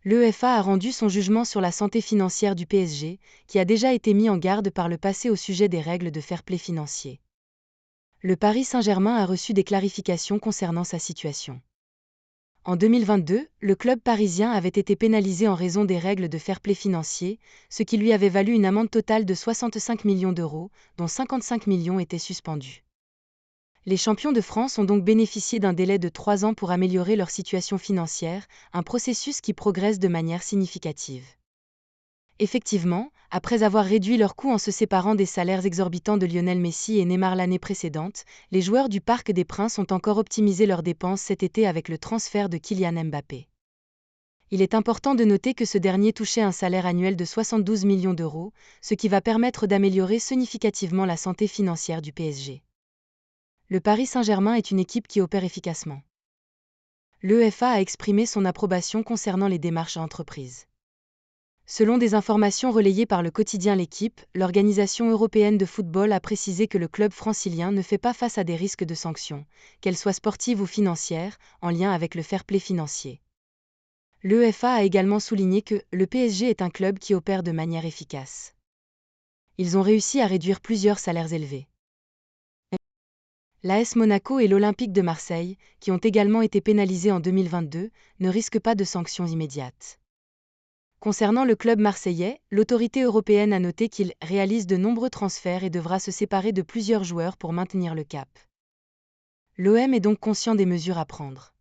L'UEFA a rendu son jugement sur la santé financière du PSG, qui a déjà été mis en garde par le passé au sujet des règles de fair-play financier. Le Paris Saint-Germain a reçu des clarifications concernant sa situation. En 2022, le club parisien avait été pénalisé en raison des règles de fair-play financier, ce qui lui avait valu une amende totale de 65 millions d'euros, dont 55 millions étaient suspendus. Les champions de France ont donc bénéficié d'un délai de 3 ans pour améliorer leur situation financière, un processus qui progresse de manière significative. Effectivement, après avoir réduit leurs coûts en se séparant des salaires exorbitants de Lionel Messi et Neymar l'année précédente, les joueurs du Parc des Princes ont encore optimisé leurs dépenses cet été avec le transfert de Kylian Mbappé. Il est important de noter que ce dernier touchait un salaire annuel de 72 millions d'euros, ce qui va permettre d'améliorer significativement la santé financière du PSG. Le Paris Saint-Germain est une équipe qui opère efficacement. L'UEFA a exprimé son approbation concernant les démarches à entreprise. Selon des informations relayées par le quotidien L'Équipe, l'Organisation européenne de football a précisé que le club francilien ne fait pas face à des risques de sanctions, qu'elles soient sportives ou financières, en lien avec le fair-play financier. L'UEFA a également souligné que le PSG est un club qui opère de manière efficace. Ils ont réussi à réduire plusieurs salaires élevés. L'AS Monaco et l'Olympique de Marseille, qui ont également été pénalisés en 2022, ne risquent pas de sanctions immédiates. Concernant le club marseillais, l'autorité européenne a noté qu'il réalise de nombreux transferts et devra se séparer de plusieurs joueurs pour maintenir le cap. L'OM est donc conscient des mesures à prendre.